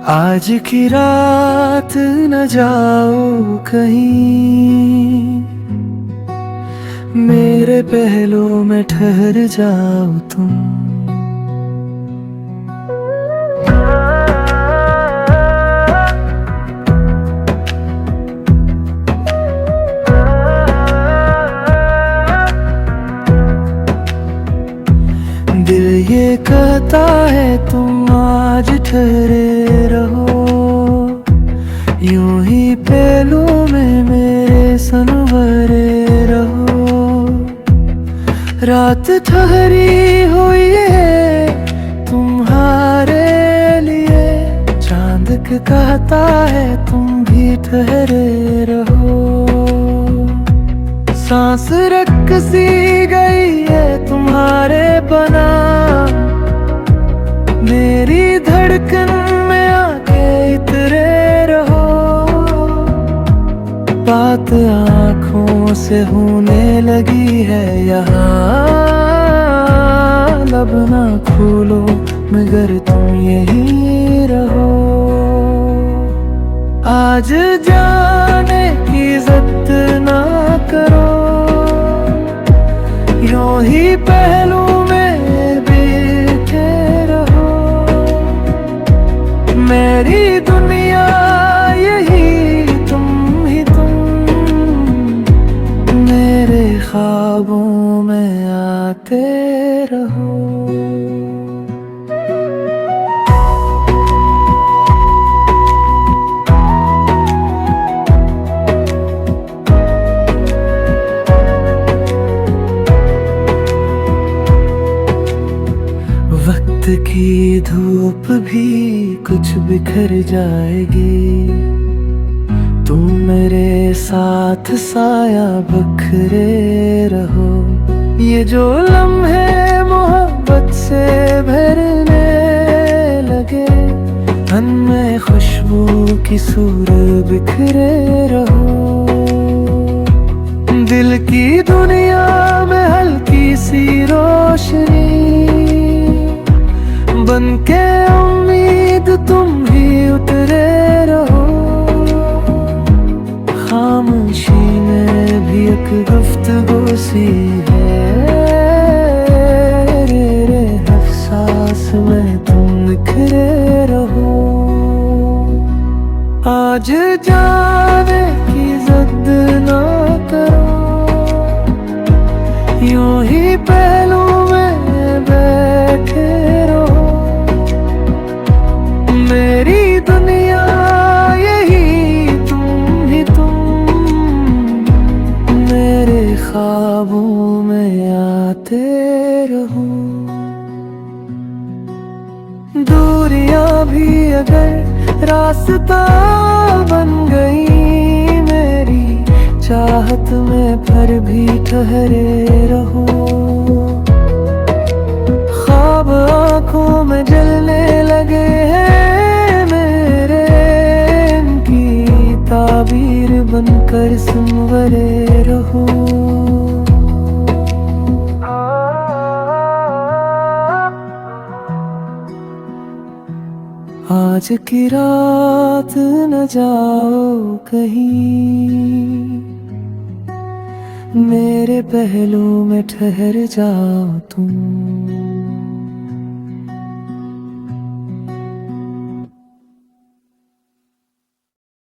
आज की रात न जाओ कहीं, मेरे पहलू में ठहर जाओ तुम। दिल ये कहता है तुम आज ठहरे रहो, यूं ही पहलू में मेरे सनवरे रहो। रात ठहरी हुई है तुम्हारे लिए, चांद के कहता है तुम भी ठहरे रहो। सांस रख सी गई है तुम्हारे बना, मेरी धड़कन में आके इतरे रहो। बात आँखों से होने लगी है यहाँ, लब ना खोलो मगर तुम यही रहो। आज जाने की जिद ना करो, यूं ही पहलू में बैठे रहो। मेरी दुनिया यही तुम ही तुम, मेरे ख्वाबों में आते रहो। वक्त की धूप भी कुछ बिखर जाएगी, तुम मेरे साथ साया बखरे रहो। ये जो लम्हे मोहब्बत से भरने लगे, मन में खुशबू की सूर बिखरे रहो। दिल की दुनिया में हल्की सी रोशनी बन के उम्मीद तुम ही उतरे रहो। खामोशी में भी एक गुफ्तगू सी है, मेरे एहसास में तुम निखरे रहो। आज जाने की जिद ना करो, यूं ही पहलू में बैठे रहो। मेरी दुनिया यही तुम ही तुम, मेरे ख्वाबों में आते रहो। दूरियां भी अगर रास्ता बन गई मेरी, चाहत में फिर भी ठहरे रहो। ख्वाब आँखों में जलने लगे हैं मेरे, इनकी ताबीर बनकर संवरे रहो। आज की रात न जाओ कहीं, मेरे पहलू में ठहर जाओ तुम।